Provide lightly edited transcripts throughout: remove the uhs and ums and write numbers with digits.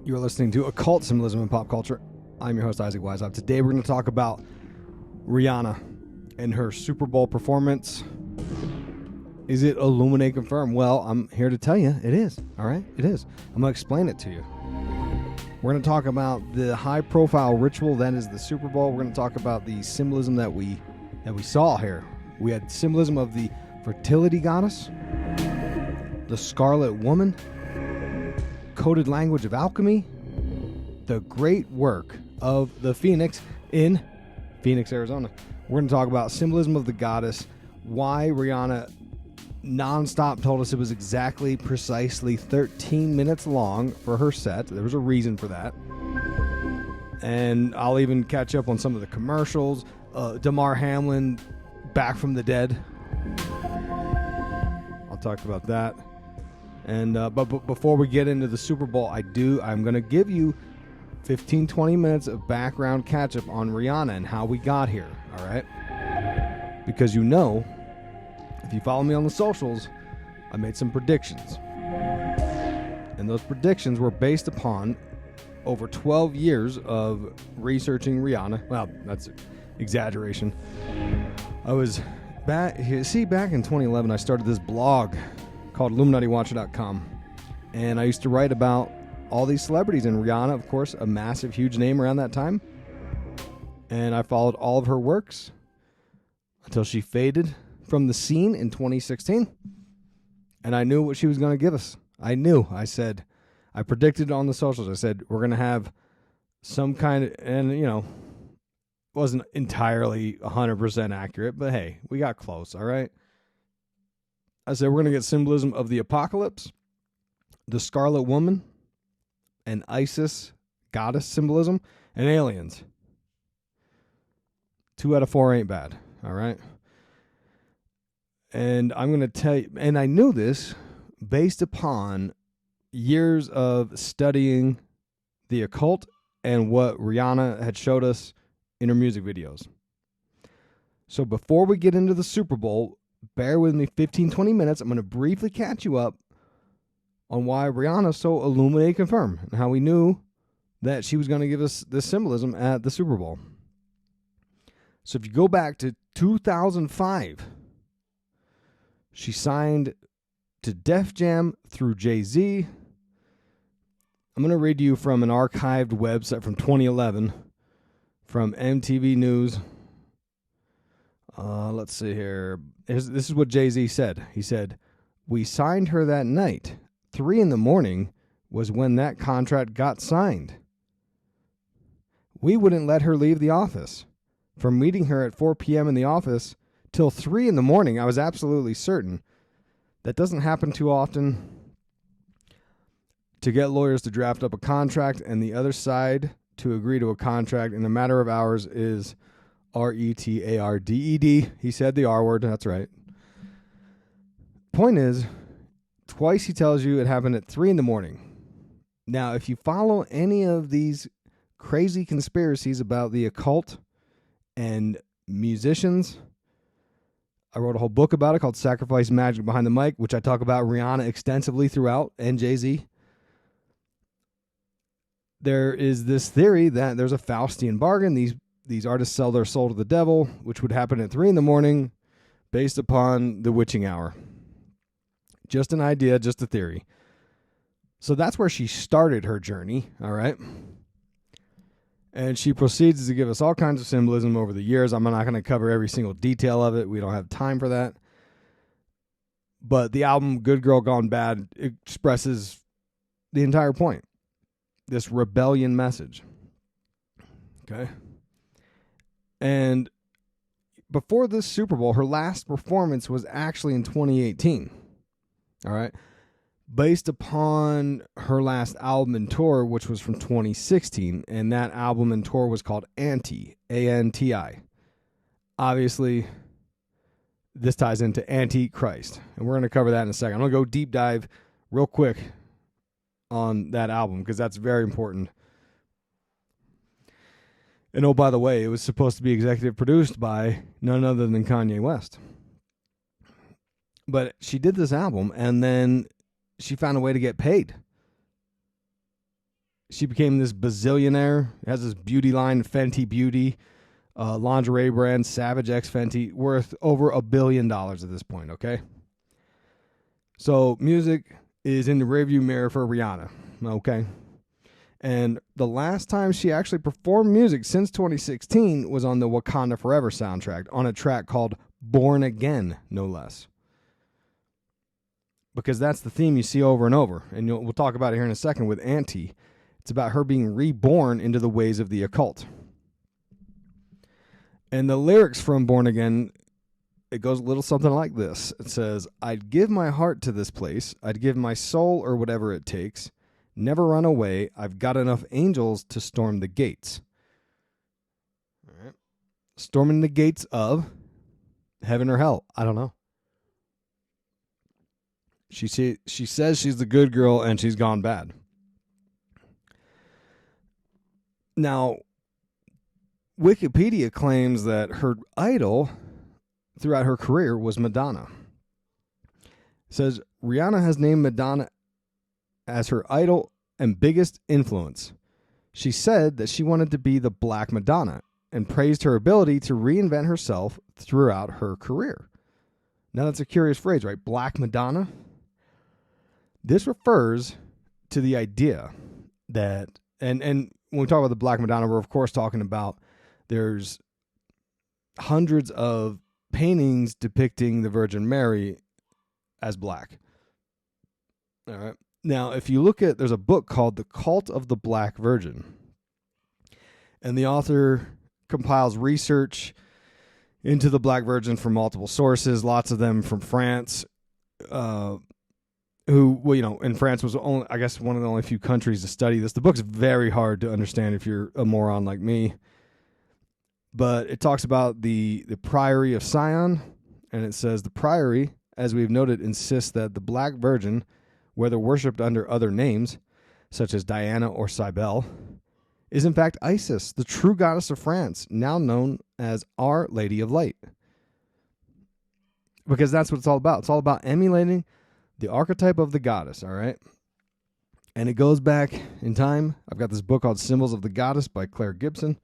You're listening to Occult, Symbolism, and Pop Culture. I'm your host, Isaac Weishaupt. Today we're going to talk about Rihanna and her Super Bowl performance. Is it Illuminate confirmed? Well, I'm here to tell you it is. All right? It is. I'm going to explain it to you. We're going to talk about the high-profile ritual that is the Super Bowl. We're going to talk about the symbolism that we saw here. We had symbolism of the Fertility goddess, the Scarlet Woman, coded language of alchemy, the great work of the Phoenix in Phoenix, Arizona. We're going to talk about symbolism of the goddess, why Rihanna nonstop told us it was precisely 13 minutes long for her set. There was a reason for that. And I'll even catch up on some of the commercials. Damar Hamlin, back from the dead. I'll talk about that. And but before we get into the Super Bowl, I'm going to give you 15-20 minutes of background catch-up on Rihanna and how we got here, all right? Because you know, if you follow me on the socials, I made some predictions. And those predictions were based upon over 12 years of researching Rihanna. Well, that's an exaggeration. I was back in 2011, I started this blog called IlluminatiWatcher.com. And I used to write about all these celebrities, and Rihanna, of course, a massive, huge name around that time. And I followed all of her works until she faded from the scene in 2016. And I knew what she was going to give us. I predicted on the socials. I said, we're going to have some kind of, and it wasn't entirely 100% accurate, but hey, we got close, all right? I said we're going to get symbolism of the apocalypse, the Scarlet Woman, and Isis goddess symbolism, and aliens. 2 out of 4 ain't bad, all right? And I'm going to tell you, and I knew this based upon years of studying the occult and what Rihanna had showed us in her music videos. So before we get into the Super Bowl, bear with me 15-20 minutes. I'm going to briefly catch you up on why Rihanna so Illuminate confirmed and how we knew that she was going to give us this symbolism at the Super Bowl. So if you go back to 2005, she signed to Def Jam through Jay-Z. I'm going to read you from an archived website from 2011 from MTV News. Let's see here. This is what Jay-Z said. He said, "We signed her that night. 3 a.m. was when that contract got signed. We wouldn't let her leave the office. From meeting her at 4 p.m. in the office till 3 a.m, I was absolutely certain. That doesn't happen too often. To get lawyers to draft up a contract and the other side to agree to a contract in a matter of hours is retarded. He said the R word. That's right. Point is, twice he tells you it happened at 3 a.m. Now, if you follow any of these crazy conspiracies about the occult and musicians, I wrote a whole book about it called Sacrifice Magic Behind the Mic, which I talk about Rihanna extensively throughout, and Jay-Z. There is this theory that there's a Faustian bargain. These artists sell their soul to the devil, which would happen at 3 a.m. based upon the witching hour. Just an idea, just a theory. So that's where she started her journey, all right? And she proceeds to give us all kinds of symbolism over the years. I'm not going to cover every single detail of it. We don't have time for that. But the album Good Girl Gone Bad expresses the entire point. This rebellion message. Okay? And before this Super Bowl, her last performance was actually in 2018. All right? Based upon her last album and tour, which was from 2016. And that album and tour was called Anti, A-N-T-I. Obviously, this ties into Antichrist. And we're going to cover that in a second. I'm going to go deep dive real quick on that album because that's very important. And oh, by the way, it was supposed to be executive produced by none other than Kanye West. But she did this album, and then she found a way to get paid. She became this bazillionaire. Has this beauty line, Fenty Beauty, lingerie brand, Savage X Fenty, worth over $1 billion at this point, okay? So music is in the rearview mirror for Rihanna, okay? And the last time she actually performed music since 2016 was on the Wakanda Forever soundtrack on a track called Born Again, no less. Because that's the theme you see over and over. And we'll talk about it here in a second with Auntie. It's about her being reborn into the ways of the occult. And the lyrics from Born Again, it goes a little something like this. It says, I'd give my heart to this place. I'd give my soul or whatever it takes. Never run away. I've got enough angels to storm the gates. All right. Storming the gates of heaven or hell. I don't know. She says she's the good girl and she's gone bad. Now, Wikipedia claims that her idol throughout her career was Madonna. It says Rihanna has named Madonna as her idol and biggest influence. She said that she wanted to be the Black Madonna and praised her ability to reinvent herself throughout her career. Now that's a curious phrase, right? Black Madonna. This refers to the idea that, and when we talk about the Black Madonna, we're of course talking about there's hundreds of paintings depicting the Virgin Mary as black. All right. Now, if you look at, there's a book called The Cult of the Black Virgin. And the author compiles research into the Black Virgin from multiple sources, lots of them from France, who, well, you know, and France was only, I guess, one of the only few countries to study this. The book's very hard to understand if you're a moron like me. But it talks about the Priory of Sion, and it says, the Priory, as we've noted, insists that the Black Virgin, whether worshipped under other names, such as Diana or Cybele, is in fact Isis, the true goddess of France, now known as Our Lady of Light. Because that's what it's all about. It's all about emulating the archetype of the goddess, all right? And it goes back in time. I've got this book called Symbols of the Goddess by Claire Gibson.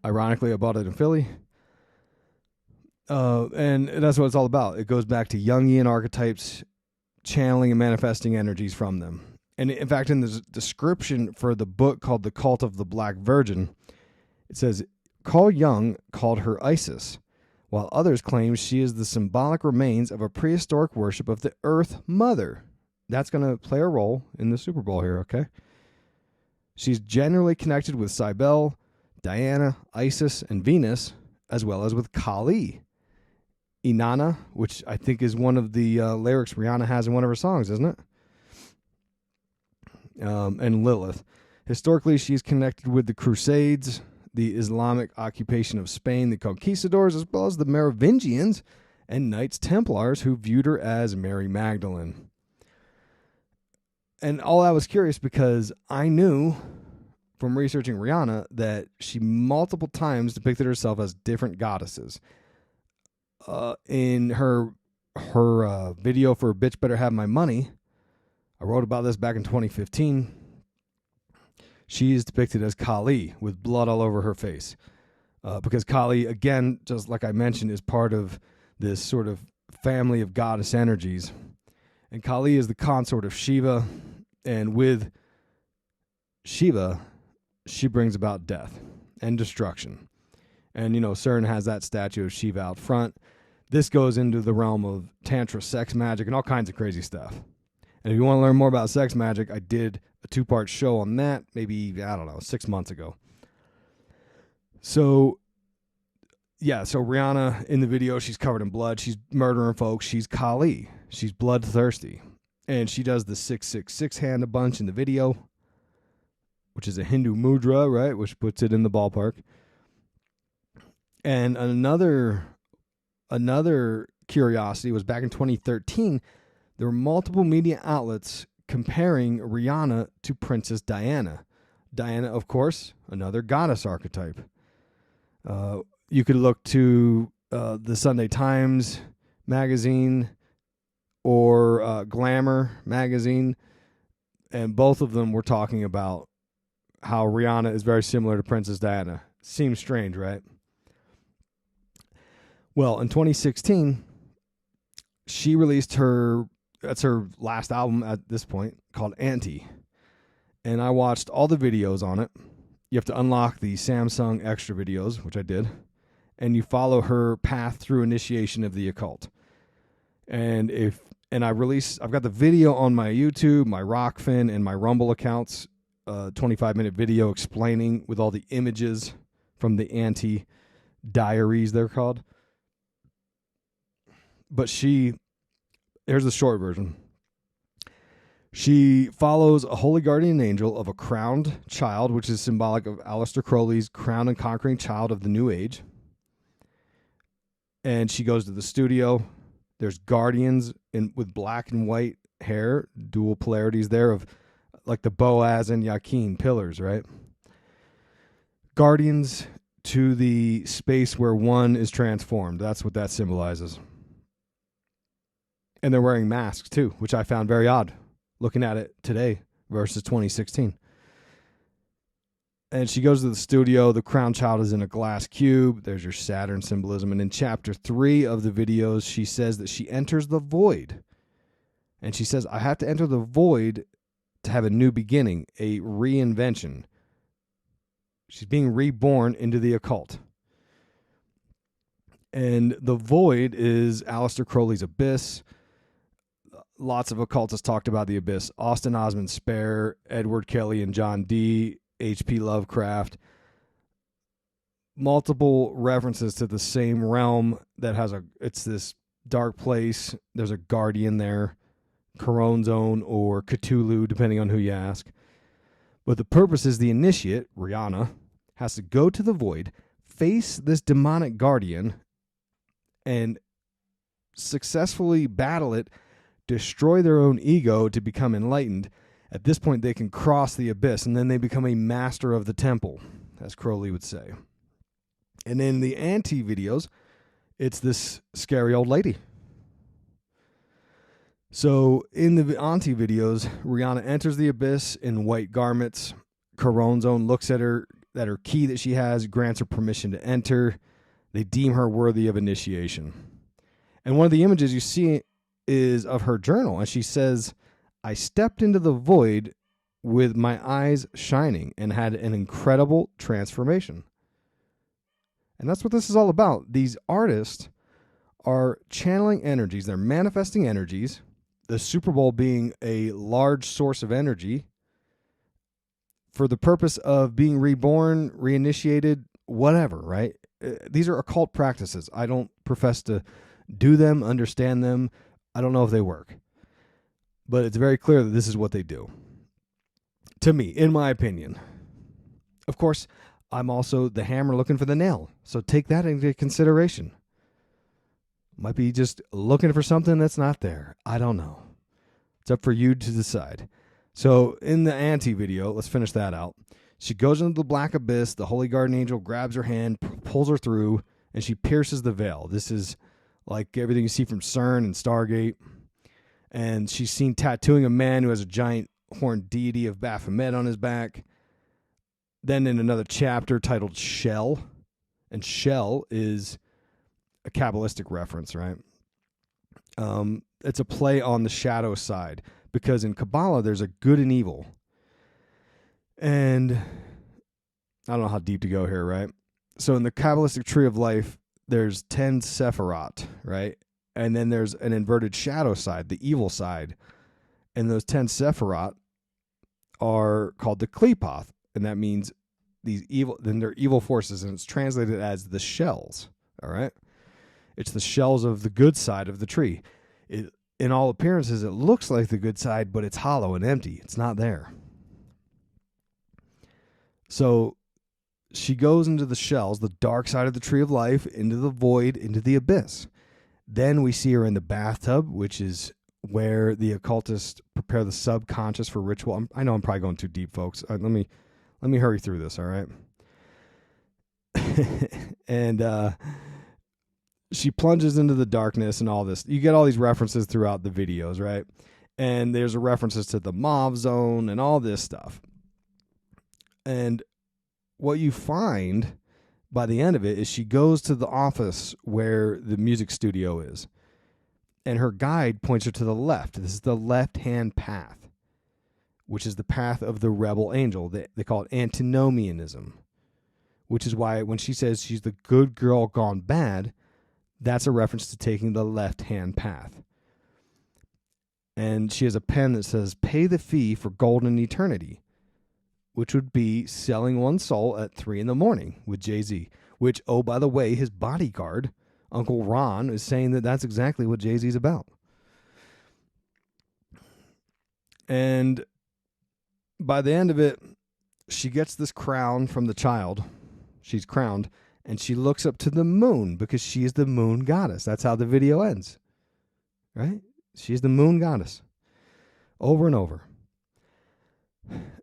Ironically, I bought it in Philly. And that's what it's all about. It goes back to Jungian archetypes, channeling and manifesting energies from them. And in fact, in the description for the book called The Cult of the Black Virgin, it says, Carl Jung called her Isis, while others claim she is the symbolic remains of a prehistoric worship of the Earth Mother. That's going to play a role in the Super Bowl here, okay? She's generally connected with Cybele, Diana, Isis, and Venus, as well as with Kali. Inanna, which I think is one of the lyrics Rihanna has in one of her songs, isn't it? And Lilith. Historically, she's connected with the Crusades, the Islamic occupation of Spain, the conquistadors, as well as the Merovingians and Knights Templars who viewed her as Mary Magdalene. And all I was curious because I knew from researching Rihanna that she multiple times depicted herself as different goddesses. In her video for Bitch Better Have My Money, I wrote about this back in 2015. She is depicted as Kali with blood all over her face. Because Kali, again, just like I mentioned, is part of this sort of family of goddess energies. And Kali is the consort of Shiva. And with Shiva, she brings about death and destruction. And, you know, CERN has that statue of Shiva out front. This goes into the realm of Tantra sex magic and all kinds of crazy stuff. And if you want to learn more about sex magic, I did a 2-part show on that maybe, I don't know, 6 months ago. So, yeah, so Rihanna in the video, she's covered in blood. She's murdering folks. She's Kali. She's bloodthirsty. And she does the 666 hand a bunch in the video, which is a Hindu mudra, right, which puts it in the ballpark. And another curiosity was back in 2013, there were multiple media outlets comparing Rihanna to Princess Diana. Diana, of course, another goddess archetype. You could look to the Sunday Times magazine or Glamour magazine. And both of them were talking about how Rihanna is very similar to Princess Diana. Seems strange, right? Well, in 2016, she released that's her last album at this point, called Anti. And I watched all the videos on it. You have to unlock the Samsung Extra videos, which I did. And you follow her path through initiation of the occult. And I've got the video on my YouTube, my Rockfin, and my Rumble accounts, 25-minute video explaining with all the images from the Anti diaries, they're called. But here's the short version. She follows a holy guardian angel of a crowned child, which is symbolic of Aleister Crowley's crowned and conquering child of the New Age. And she goes to the studio. There's guardians with black and white hair, dual polarities there of like the Boaz and Yakin pillars, right? Guardians to the space where one is transformed. That's what that symbolizes. And they're wearing masks too, which I found very odd looking at it today versus 2016. And she goes to the studio. The crown child is in a glass cube. There's your Saturn symbolism. And in chapter 3 of the videos, she says that she enters the void. And she says, I have to enter the void to have a new beginning, a reinvention. She's being reborn into the occult. And the void is Aleister Crowley's abyss. Lots of occultists talked about the abyss. Austin Osman Spare, Edward Kelly and John Dee, H.P. Lovecraft. Multiple references to the same realm that it's this dark place. There's a guardian there, Corone Zone or Cthulhu, depending on who you ask. But the purpose is the initiate, Rihanna, has to go to the void, face this demonic guardian, and successfully battle it, destroy their own ego to become enlightened. At this point, they can cross the abyss, and then they become a master of the temple, as Crowley would say. And in the Anti videos, it's this scary old lady. So in the Anti videos, Rihanna enters the abyss in white garments. Corone Zone looks at her key that she has, grants her permission to enter. They deem her worthy of initiation. And one of the images you see is of her journal, and she says, I stepped into the void with my eyes shining and had an incredible transformation. And that's what this is all about. These artists are channeling energies. They're manifesting energies. The Super Bowl being a large source of energy for the purpose of being reborn, reinitiated, whatever, right? These are occult practices. I don't profess to do them, understand them. I don't know if they work. But it's very clear that this is what they do. To me, in my opinion. Of course, I'm also the hammer looking for the nail. So take that into consideration. Might be just looking for something that's not there. I don't know. It's up for you to decide. So in the Anti video, let's finish that out. She goes into the black abyss. The holy guardian angel grabs her hand, pulls her through, and she pierces the veil. This is like everything you see from CERN and Stargate. And she's seen tattooing a man who has a giant horned deity of Baphomet on his back. Then in another chapter titled Shell, and Shell is a Kabbalistic reference, right? It's a play on the shadow side, because in Kabbalah there's a good and evil. And I don't know how deep to go here, right? So in the Kabbalistic tree of life, there's 10 Sephirot, right? And then there's an inverted shadow side, the evil side. And those 10 Sephirot are called the Klepoth. And that means they're evil forces. And it's translated as the shells. All right. It's the shells of the good side of the tree. In all appearances, it looks like the good side, but it's hollow and empty. It's not there. So she goes into the shells, the dark side of the tree of life, into the void, into the abyss. Then we see her in the bathtub, which is where the occultists prepare the subconscious for ritual. I know I'm probably going too deep, folks. Let me hurry through this, all right? And she plunges into the darkness and all this. You get all these references throughout the videos, right? And there's references to the Mauve Zone and all this stuff. And what you find by the end of it is she goes to the office where the music studio is. And her guide points her to the left. This is the left-hand path, which is the path of the rebel angel. They call it antinomianism, which is why when she says she's the good girl gone bad, that's a reference to taking the left-hand path. And she has a pen that says, pay the fee for golden eternity, which would be selling one's soul at 3 a.m. with Jay-Z, which, oh, by the way, his bodyguard, Uncle Ron, is saying that that's exactly what Jay-Z's about. And by the end of it, she gets this crown from the child. She's crowned, and she looks up to the moon because she is the moon goddess. That's how the video ends, right? She's the moon goddess. Over and over.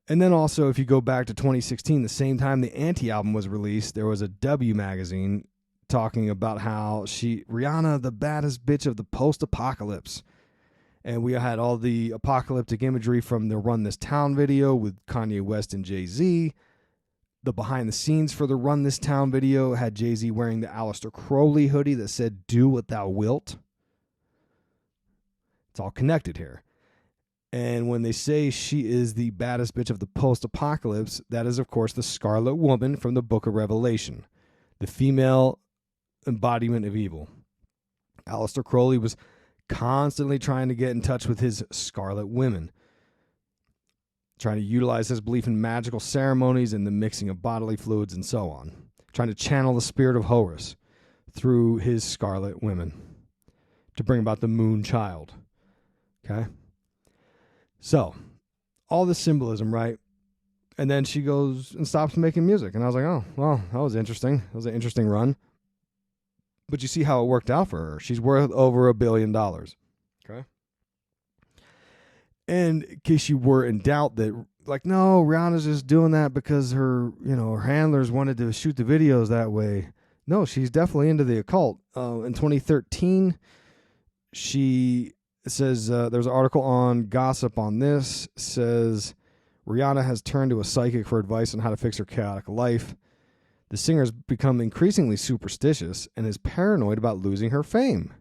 And then also, if you go back to 2016, the same time the Anti album was released, there was a W magazine talking about how Rihanna, the baddest bitch of the post-apocalypse. And we had all the apocalyptic imagery from the Run This Town video with Kanye West and Jay-Z. The behind the scenes for the Run This Town video had Jay-Z wearing the Aleister Crowley hoodie that said, do what thou wilt. It's all connected here. And when they say she is the baddest bitch of the post-apocalypse, that is, of course, the Scarlet Woman from the Book of Revelation, the female embodiment of evil. Aleister Crowley was constantly trying to get in touch with his Scarlet Women, trying to utilize his belief in magical ceremonies and the mixing of bodily fluids and so on, trying to channel the spirit of Horus through his Scarlet Women to bring about the moon child. Okay? So, all this symbolism, right? And then she goes and stops making music. And I was like, oh, well, that was interesting. That was an interesting run. But you see how it worked out for her. She's worth over $1 billion. Okay? And in case you were in doubt that, like, no, Rihanna's just doing that because her handlers wanted to shoot the videos that way. No, she's definitely into the occult. In 2013, it says, there's an article on Gossip on this, says Rihanna has turned to a psychic for advice on how to fix her chaotic life. The singer has become increasingly superstitious and is paranoid about losing her fame.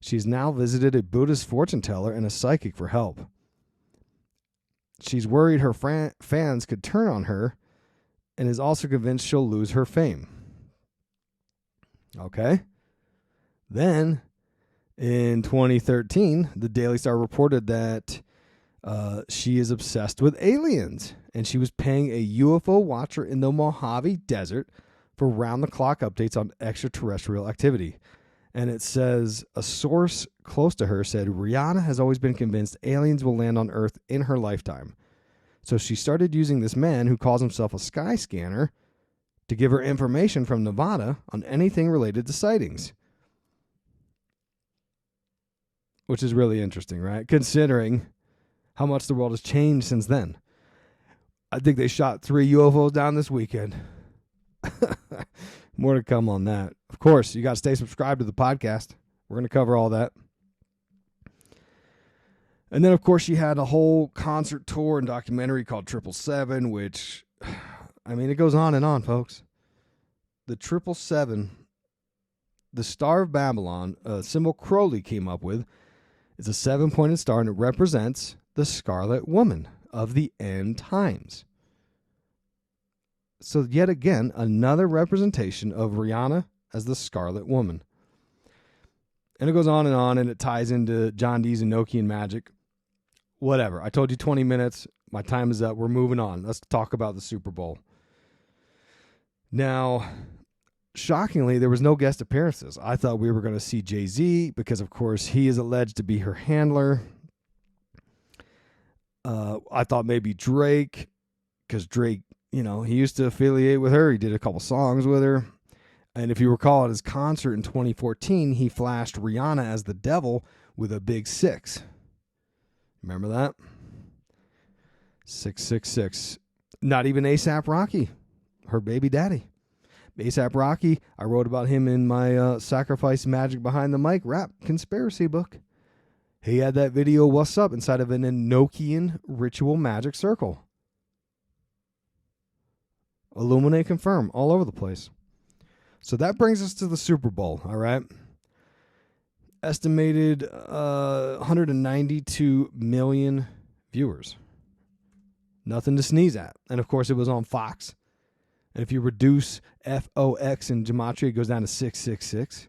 She's now visited a Buddhist fortune teller and a psychic for help. She's worried her fans could turn on her and is also convinced she'll lose her fame. Okay. Then, in 2013, the Daily Star reported that she is obsessed with aliens, and she was paying a UFO watcher in the Mojave Desert for round-the-clock updates on extraterrestrial activity. And it says, a source close to her said, Rihanna has always been convinced aliens will land on Earth in her lifetime. So she started using this man who calls himself a sky scanner to give her information from Nevada on anything related to sightings. Which is really interesting, right? Considering how much the world has changed since then. I think they shot 3 UFOs down this weekend. More to come on that. Of course, you got to stay subscribed to the podcast. We're going to cover all that. And then, of course, she had a whole concert tour and documentary called 777, which, I mean, it goes on and on, folks. The 777, the Star of Babylon, a symbol Crowley came up with, is a 7-pointed star, and it represents the Scarlet Woman of the end times. So yet again, another representation of Rihanna as the Scarlet Woman. And it goes on, and it ties into John Dee's Enochian magic. Whatever. I told you 20 minutes. My time is up. We're moving on. Let's talk about the Super Bowl. Now, shockingly, there was no guest appearances. I thought we were going to see Jay-Z because, of course, he is alleged to be her handler. I thought maybe Drake, because Drake, he used to affiliate with her. He did a couple songs with her. And if you recall at his concert in 2014, he flashed Rihanna as the devil with a big 6. Remember that? 666. Not even A$AP Rocky, her baby daddy. A$AP Rocky, I wrote about him in my Sacrifice Magic Behind the Mic rap conspiracy book. He had that video, What's Up, inside of an Enochian ritual magic circle. Illuminate, confirm, all over the place. So that brings us to the Super Bowl, all right? Estimated 192 million viewers. Nothing to sneeze at. And, of course, it was on Fox. And if you reduce FOX in gematria, it goes down to 666.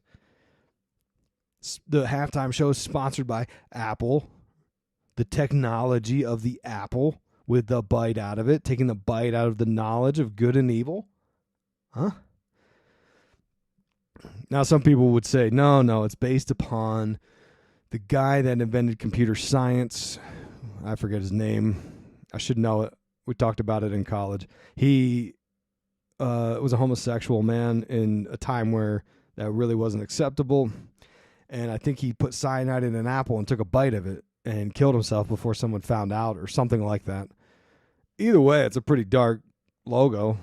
The halftime show is sponsored by Apple, the technology of the apple with the bite out of it, taking the bite out of the knowledge of good and evil. Huh? Now, some people would say, no, it's based upon the guy that invented computer science. I forget his name. I should know it. We talked about it in college. He was a homosexual man in a time where that really wasn't acceptable. And I think he put cyanide in an apple and took a bite of it and killed himself before someone found out or something like that. Either way, it's a pretty dark logo.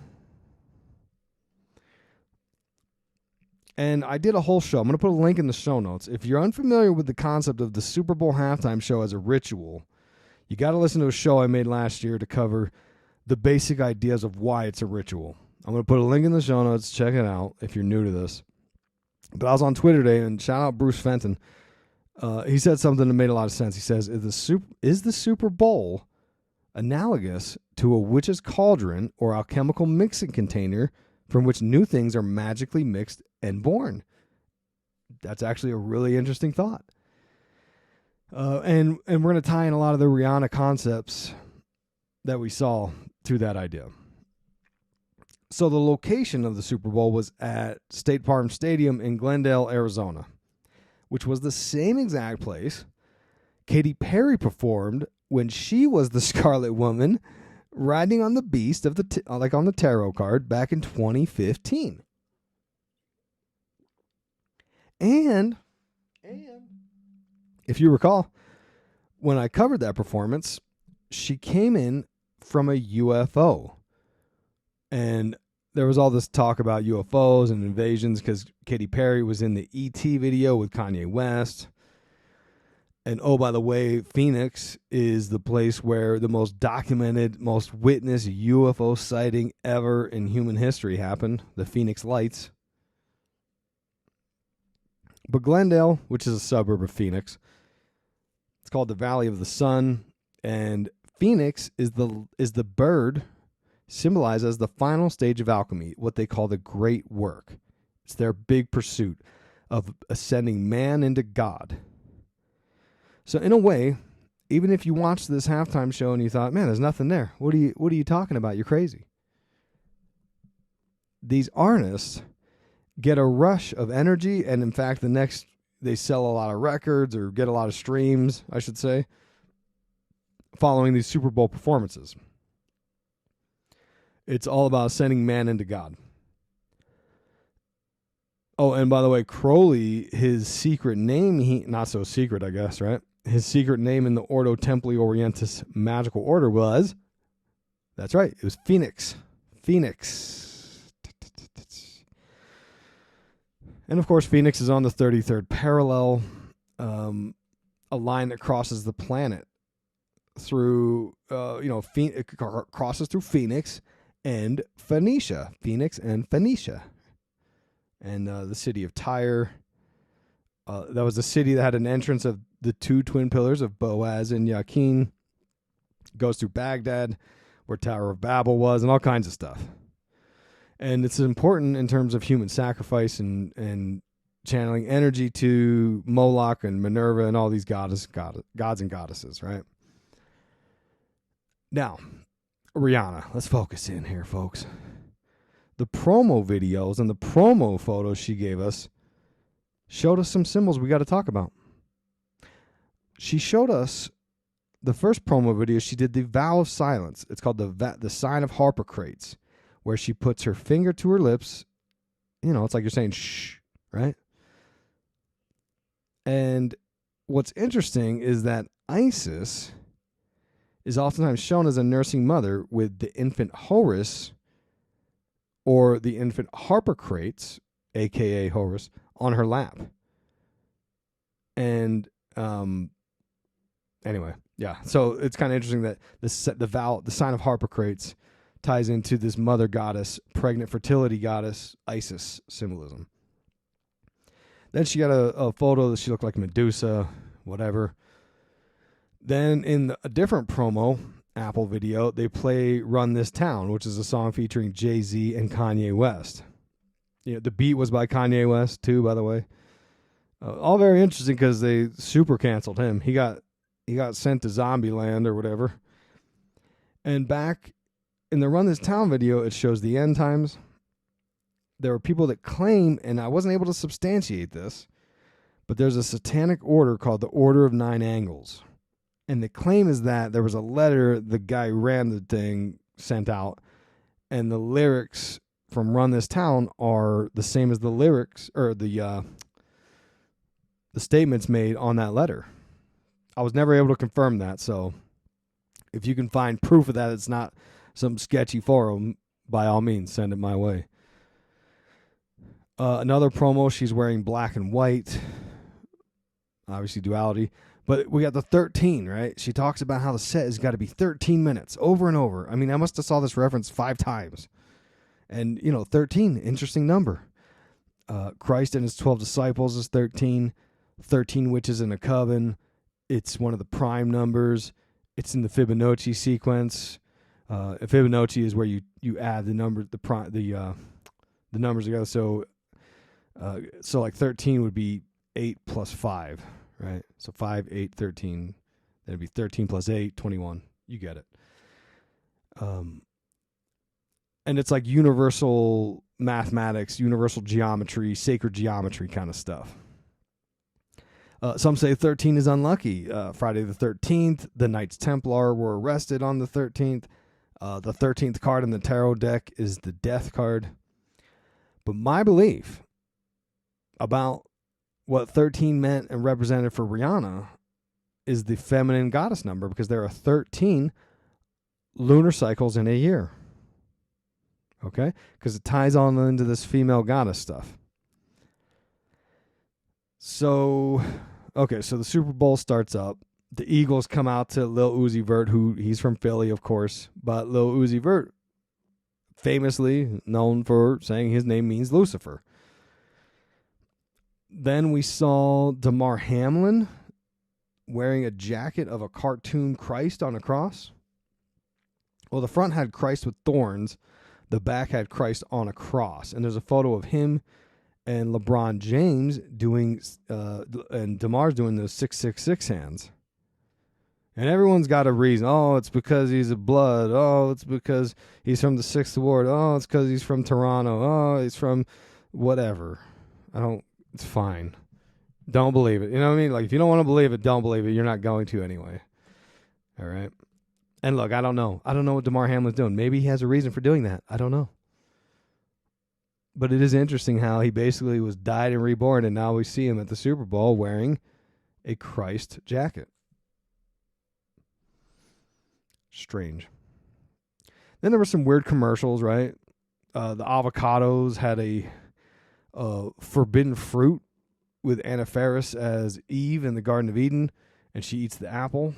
And I did a whole show. I'm going to put a link in the show notes. If you're unfamiliar with the concept of the Super Bowl halftime show as a ritual, you got to listen to a show I made last year to cover the basic ideas of why it's a ritual. I'm going to put a link in the show notes. Check it out if you're new to this. But I was on Twitter today, and shout out Bruce Fenton. He said something that made a lot of sense. He says, is the Super Bowl analogous to a witch's cauldron or alchemical mixing container from which new things are magically mixed and born? That's actually a really interesting thought. And we're going to tie in a lot of the Rihanna concepts that we saw through that idea. So the location of the Super Bowl was at State Farm Stadium in Glendale, Arizona, which was the same exact place Katy Perry performed when she was the Scarlet Woman riding on the beast of like on the tarot card back in 2015. And if you recall, when I covered that performance, she came in from a UFO. And there was all this talk about UFOs and invasions because Katy Perry was in the E.T. video with Kanye West. And oh, by the way, Phoenix is the place where the most documented, most witnessed UFO sighting ever in human history happened, the Phoenix Lights. But Glendale, which is a suburb of Phoenix, it's called the Valley of the Sun, and Phoenix is the bird symbolized as the final stage of alchemy, what they call the great work. It's their big pursuit of ascending man into God. So in a way, even if you watched this halftime show and you thought, man, there's nothing there. What are you talking about? You're crazy. These artists get a rush of energy, and in fact, they sell a lot of records or get a lot of streams, I should say, following these Super Bowl performances. It's all about sending man into God. Oh, and by the way, Crowley, his secret name, not so secret, I guess, right? His secret name in the Ordo Templi Orientis magical order was, that's right, it was Phoenix. Phoenix. And of course, Phoenix is on the 33rd parallel, a line that crosses the planet through, it crosses through Phoenix and Phoenicia. Phoenix and Phoenicia. And the city of Tyre. That was a city that had an entrance of the two twin pillars of Boaz and Yakin. Goes through Baghdad, where Tower of Babel was, and all kinds of stuff. And it's important in terms of human sacrifice and channeling energy to Moloch and Minerva and all these gods and goddesses, right? Now, Rihanna. Let's focus in here, folks. The promo videos and the promo photos she gave us showed us some symbols we got to talk about. She showed us the first promo video. She did the vow of silence. It's called the sign of Harpocrates, where she puts her finger to her lips. It's like you're saying shh, right? And what's interesting is that Isis is oftentimes shown as a nursing mother with the infant Horus or the infant Harpocrates, a.k.a. Horus, on her lap. And Anyway, yeah. So it's kind of interesting that the sign of Harpocrates ties into this mother goddess, pregnant fertility goddess, Isis symbolism. Then she got a photo that she looked like Medusa, whatever. Then in a different promo, Apple video, they play Run This Town, which is a song featuring Jay-Z and Kanye West. The beat was by Kanye West, too, by the way. All very interesting because they super canceled him. He got sent to Zombieland or whatever. And back in the Run This Town video, it shows the end times. There were people that claim, and I wasn't able to substantiate this, but there's a satanic order called the Order of Nine Angles. And the claim is that there was a letter the guy who ran the thing sent out, and the lyrics from Run This Town are the same as the lyrics, or the statements made on that letter. I was never able to confirm that, so if you can find proof of that, it's not some sketchy forum, by all means, send it my way. Another promo, she's wearing black and white, obviously duality, but we got the 13, right? She talks about how the set has got to be 13 minutes, over and over. I mean, I must have saw this reference 5 times. And, 13, interesting number. Christ and his 12 disciples is 13, 13 witches in a coven. It's one of the prime numbers. It's in the Fibonacci sequence. Fibonacci is where you add the number, the numbers together. So like 13 would be 8 plus 5, right? So 5, 8, 13. Then it'd be 13 plus 8, 21. You get it. And it's like universal mathematics, universal geometry, sacred geometry kind of stuff. Some say 13 is unlucky. Friday the 13th, the Knights Templar were arrested on the 13th. The 13th card in the tarot deck is the Death card. But my belief about what 13 meant and represented for Rihanna is the feminine goddess number, because there are 13 lunar cycles in a year. Okay? Because it ties on into this female goddess stuff. So the Super Bowl starts up. The Eagles come out to Lil Uzi Vert, who he's from Philly, of course. But Lil Uzi Vert, famously known for saying his name means Lucifer. Then we saw Damar Hamlin wearing a jacket of a cartoon Christ on a cross. Well, the front had Christ with thorns. The back had Christ on a cross. And there's a photo of him and LeBron James doing, and Damar's doing those 666 hands. And everyone's got a reason. Oh, it's because he's a blood. Oh, it's because he's from the 6th Ward. Oh, it's because he's from Toronto. Oh, he's from whatever. It's fine. Don't believe it. You know what I mean? Like, if you don't want to believe it, don't believe it. You're not going to anyway. All right? And look, I don't know. I don't know what Damar Hamlin's doing. Maybe he has a reason for doing that. I don't know. But it is interesting how he basically was died and reborn, and now we see him at the Super Bowl wearing a Christ jacket. Strange. Then there were some weird commercials, right? The avocados had a forbidden fruit with Anna Faris as Eve in the Garden of Eden, and she eats the apple.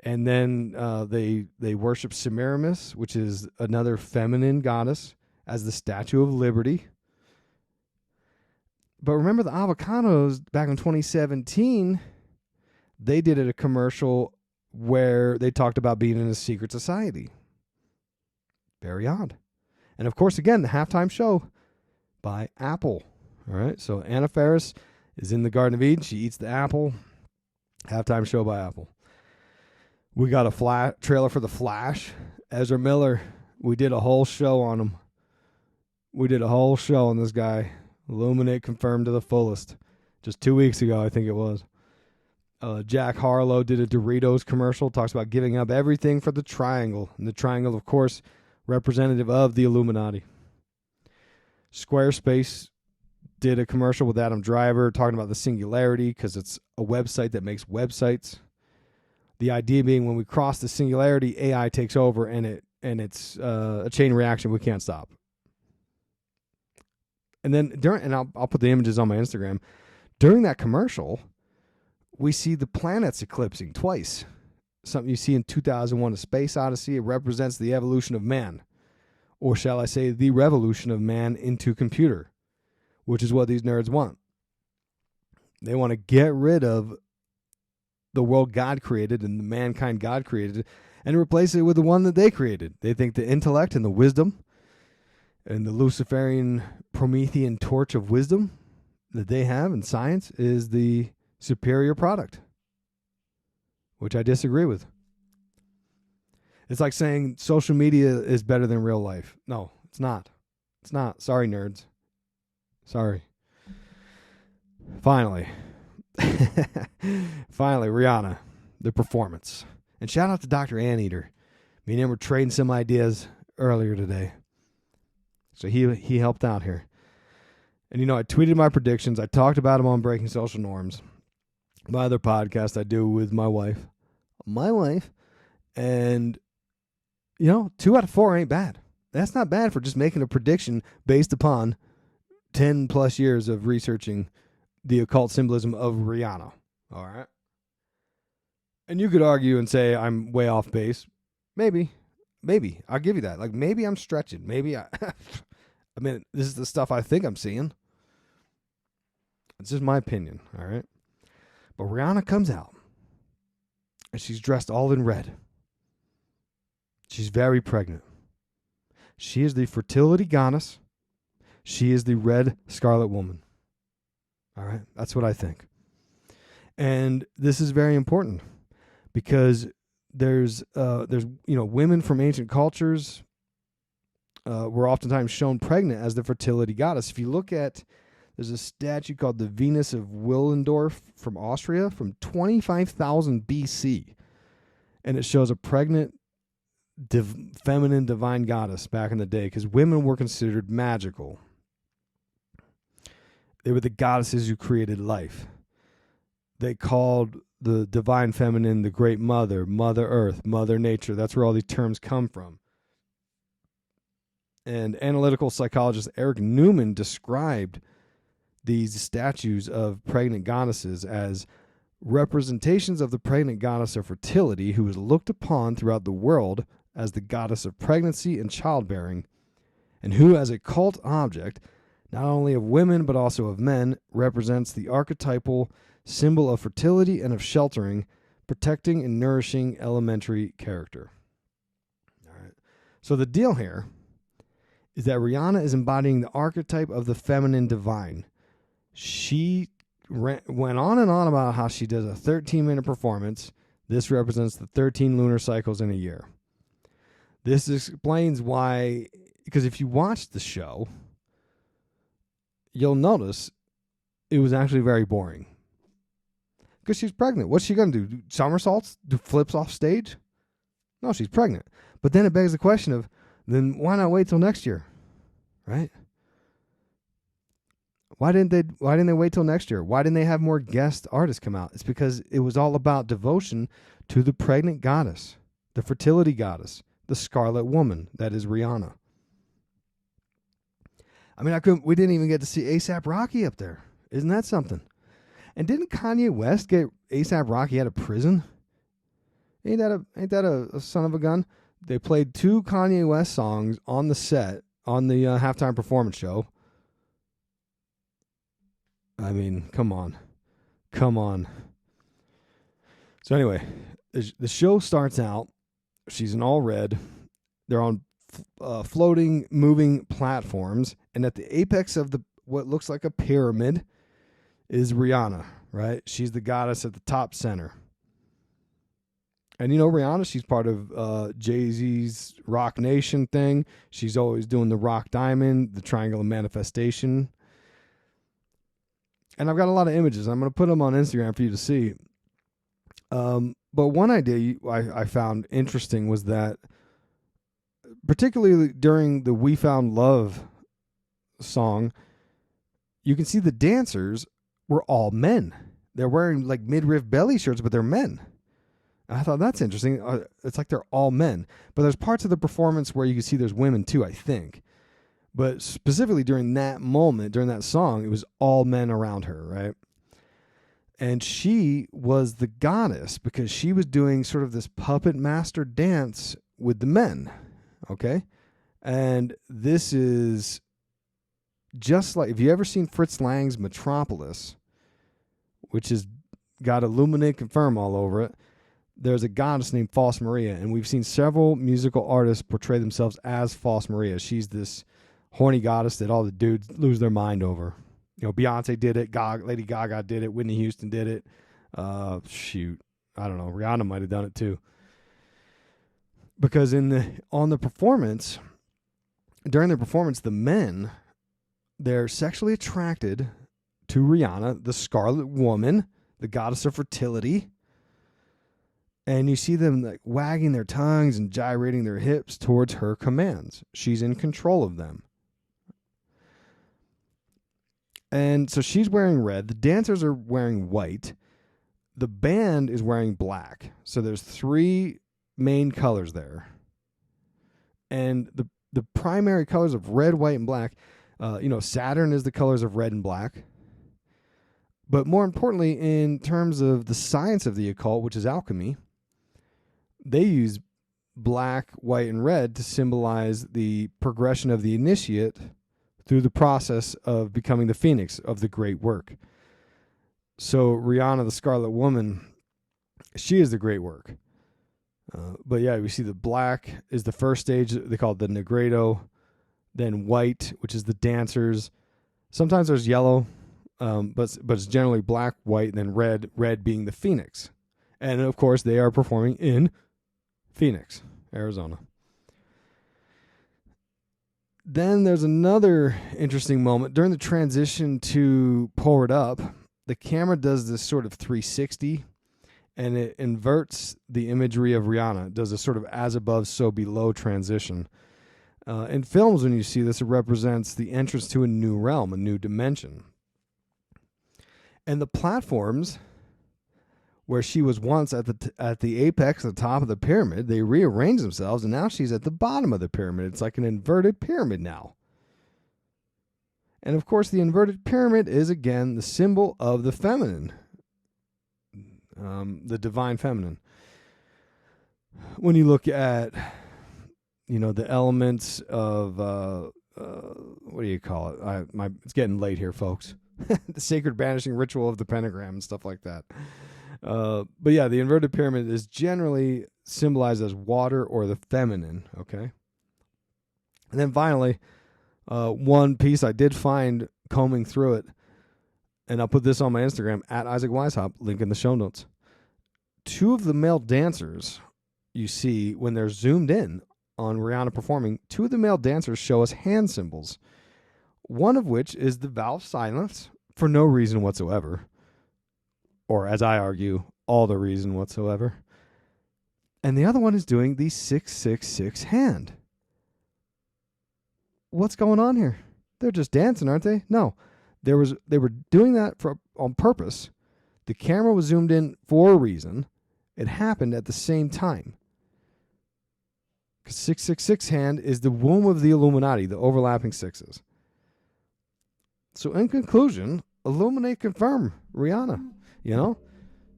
And then they worship Semiramis, which is another feminine goddess, as the Statue of Liberty. But remember the avocados back in 2017, they did a commercial where they talked about being in a secret society. Very odd. And of course, again, the halftime show by Apple. All right, so Anna Faris is in the Garden of Eden. She eats the apple. Halftime show by Apple. We got a trailer for The Flash. Ezra Miller, we did a whole show on him. We did a whole show on this guy. Illuminate confirmed to the fullest. Just 2 weeks ago, I think it was. Jack Harlow did a Doritos commercial. Talks about giving up everything for the triangle. And the triangle, of course, representative of the Illuminati. Squarespace did a commercial with Adam Driver talking about the singularity because it's a website that makes websites. The idea being when we cross the singularity, AI takes over and it's a chain reaction we can't stop. And then I'll put the images on my Instagram. During that commercial, we see the planets eclipsing twice. Something you see in 2001: A Space Odyssey. It represents the evolution of man, or shall I say the revolution of man into computer, which is what these nerds want. They want to get rid of the world God created and the mankind God created and replace it with the one that they created. They think the intellect and the wisdom and the Luciferian Promethean torch of wisdom that they have in science is the superior product, which I disagree with. It's like saying social media is better than real life. No, it's not. It's not. Sorry, nerds. Sorry. Finally, Rihanna, the performance. And shout out to Dr. Anteater. Me and him were trading some ideas earlier today. So he helped out here. And, I tweeted my predictions. I talked about them on Breaking Social Norms, my other podcast I do with my wife. And, 2 out of 4 ain't bad. That's not bad for just making a prediction based upon 10 plus years of researching the occult symbolism of Rihanna. All right. And you could argue and say I'm way off base. Maybe. I'll give you that. Like, maybe I'm stretching. Maybe I mean, this is the stuff I think I'm seeing. It's just my opinion. All right. But Rihanna comes out and she's dressed all in red. She's very pregnant. She is the fertility goddess. She is the red Scarlet Woman. All right, that's what I think. And this is very important because there's women from ancient cultures were oftentimes shown pregnant as the fertility goddess. If you look at, there's a statue called the Venus of Willendorf from Austria from 25,000 BC, and it shows a pregnant feminine divine goddess back in the day because women were considered magical. They were the goddesses who created life. They called the divine feminine the great mother, Mother Earth, Mother Nature. That's where all these terms come from. And analytical psychologist Eric Newman described these statues of pregnant goddesses as representations of the pregnant goddess of fertility who is looked upon throughout the world as the goddess of pregnancy and childbearing, and who, as a cult object, not only of women but also of men, represents the archetypal symbol of fertility and of sheltering, protecting and nourishing elementary character. All right. So the deal here is that Rihanna is embodying the archetype of the feminine divine. She went on and on about how she does a 13-minute performance. This represents the 13 lunar cycles in a year. This explains why, because if you watch the show, you'll notice it was actually very boring. Because she's pregnant. What's she going to do? Somersaults? Do flips off stage? No, she's pregnant. But then it begs the question of, then why not wait till next year? Right? Why didn't they wait till next year? Why didn't they have more guest artists come out? It's because it was all about devotion to the pregnant goddess, the fertility goddess, the Scarlet Woman, that is Rihanna. I mean, we didn't even get to see A$AP Rocky up there. Isn't that something? And didn't Kanye West get A$AP Rocky out of prison? Ain't that a son of a gun? They played 2 Kanye West songs on the set, on the halftime performance show. I mean, come on. So anyway, the show starts out. She's in all red. They're on floating, moving platforms, and at the apex of what looks like a pyramid is Rihanna, right? She's the goddess at the top center. And Rihanna, she's part of Jay-Z's Rock Nation thing. She's always doing the Rock Diamond, the Triangle of Manifestation. And I've got a lot of images. I'm going to put them on Instagram for you to see. But one idea I found interesting was that, particularly during the We Found Love song, you can see the dancers were all men. They're wearing like midriff belly shirts, but they're men. I thought that's interesting. It's like they're all men. But there's parts of the performance where you can see there's women too, I think. But specifically during that moment, during that song, it was all men around her, right? And she was the goddess because she was doing sort of this puppet master dance with the men. Okay? And this is just like, if you ever seen Fritz Lang's Metropolis, which has got Illuminate Confirm all over it, there's a goddess named False Maria, and we've seen several musical artists portray themselves as False Maria. She's this horny goddess that all the dudes lose their mind over. You know, Beyonce did it, Lady Gaga did it, Whitney Houston did it. I don't know, Rihanna might have done it too. Because during the performance, the men, they're sexually attracted to Rihanna, the Scarlet Woman, the goddess of fertility. And you see them like wagging their tongues and gyrating their hips towards her commands. She's in control of them. And so she's wearing red. The dancers are wearing white. The band is wearing black. So there's 3 main colors there. And the primary colors of red, white, and black, Saturn is the colors of red and black. But more importantly, in terms of the science of the occult, which is alchemy, they use black, white, and red to symbolize the progression of the initiate through the process of becoming the phoenix of the great work. So Rihanna, the Scarlet Woman, she is the great work. But yeah, we see the black is the first stage. They call it the Negredo. Then white, which is the dancers. Sometimes there's yellow, but it's generally black, white, and then red being the phoenix. And of course, they are performing in Phoenix, Arizona. Then there's another interesting moment. During the transition to Pour It Up, the camera does this sort of 360, and it inverts the imagery of Rihanna. It does a sort of as above, so below transition. In films, when you see this, it represents the entrance to a new realm, a new dimension. And the platforms where she was once at the apex, the top of the pyramid, they rearranged themselves, and now she's at the bottom of the pyramid. It's like an inverted pyramid now. And of course, the inverted pyramid is, again, the symbol of the feminine, the divine feminine. When you look at, the elements of, what do you call it? It's getting late here, folks. The sacred banishing ritual of the pentagram and stuff like that. But yeah, the inverted pyramid is generally symbolized as water or the feminine, okay? And then finally, one piece I did find combing through it, and I'll put this on my Instagram, at Isaac Weishaupt, link in the show notes. 2 of the male dancers you see when they're zoomed in on Rihanna performing, 2 of the male dancers show us hand symbols, one of which is the vow of silence for no reason whatsoever. Or, as I argue, all the reason whatsoever. And the other one is doing the 666 hand. What's going on here? They're just dancing, aren't they? No. They were doing that on purpose. The camera was zoomed in for a reason. It happened at the same time. Because 666 hand is the womb of the Illuminati, the overlapping sixes. So in conclusion, illuminate, confirm Rihanna.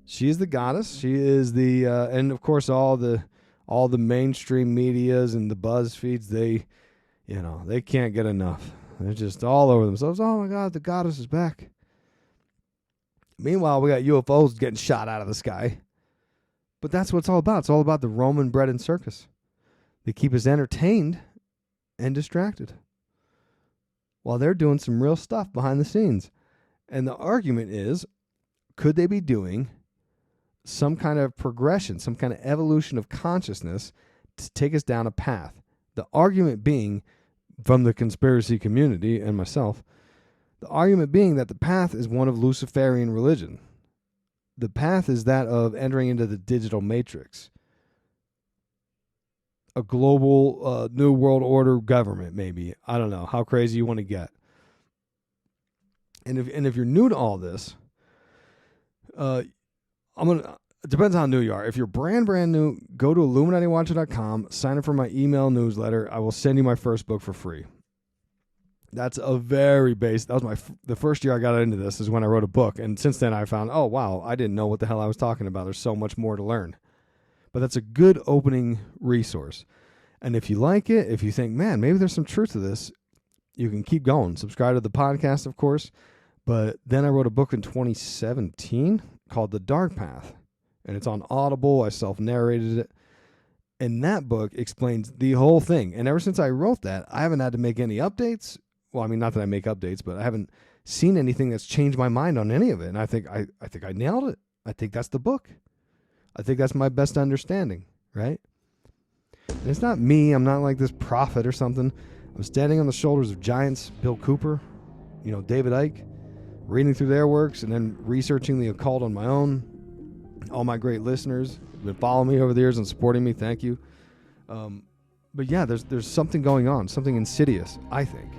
She is the goddess. She is the, and of course all the mainstream medias and the buzz feeds, they can't get enough. They're just all over themselves. Oh my God, the goddess is back. Meanwhile, we got UFOs getting shot out of the sky. But that's what it's all about. It's all about the Roman bread and circus. They keep us entertained and distracted while they're doing some real stuff behind the scenes. And the argument is, could they be doing some kind of progression, some kind of evolution of consciousness to take us down a path? The argument being, from the conspiracy community and myself, the argument being that the path is one of Luciferian religion. The path is that of entering into the digital matrix. A global new world order government, maybe. I don't know how crazy you want to get. And if you're new to all this, it depends on how new you are. If you're brand new, go to IlluminatiWatcher.com, sign up for my email newsletter. I will send you my first book for free. That's a very base. That was the first year I got into this is when I wrote a book. And since then I found, oh, wow, I didn't know what the hell I was talking about. There's so much more to learn. But that's a good opening resource. And if you like it, if you think, man, maybe there's some truth to this, you can keep going. Subscribe to the podcast, of course. But then I wrote a book in 2017 called The Dark Path. And it's on Audible. I self-narrated it. And that book explains the whole thing. And ever since I wrote that, I haven't had to make any updates. Well, I mean, not that I make updates, but I haven't seen anything that's changed my mind on any of it. And I think I nailed it. I think that's the book. I think that's my best understanding, right? And it's not me. I'm not like this prophet or something. I'm standing on the shoulders of giants, Bill Cooper, David Icke, reading through their works and then researching the occult on my own. All my great listeners have been following me over the years and supporting me. Thank you. But yeah, there's something going on, something insidious, I think.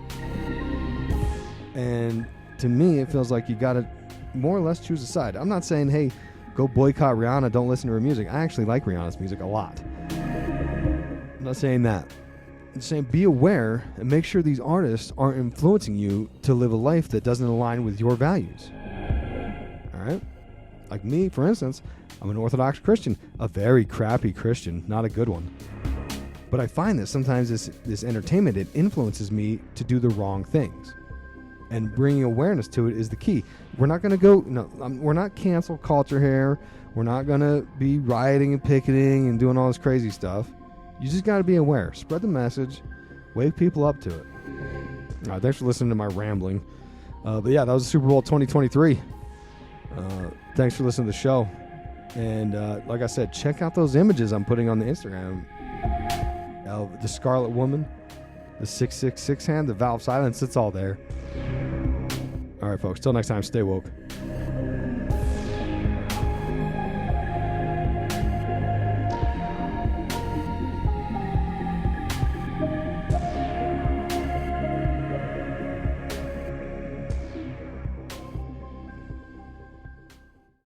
And to me, it feels like you got to more or less choose a side. I'm not saying, hey, go boycott Rihanna, don't listen to her music. I actually like Rihanna's music a lot. I'm not saying that. I'm saying be aware and make sure these artists aren't influencing you to live a life that doesn't align with your values. All right? Like me, for instance, I'm an Orthodox Christian, a very crappy Christian, not a good one. But I find that sometimes this entertainment, it influences me to do the wrong things. And bringing awareness to it is the key. We're not going to we're not cancel culture here. We're not going to be rioting and picketing and doing all this crazy stuff. You just got to be aware. Spread the message. Wake people up to it. All right, thanks for listening to my rambling. But yeah, that was Super Bowl 2023. Thanks for listening to the show. And like I said, check out those images I'm putting on the Instagram. The Scarlet Woman, the 666 hand, the Valve Silence, it's all there. All right, folks. Till next time, stay woke.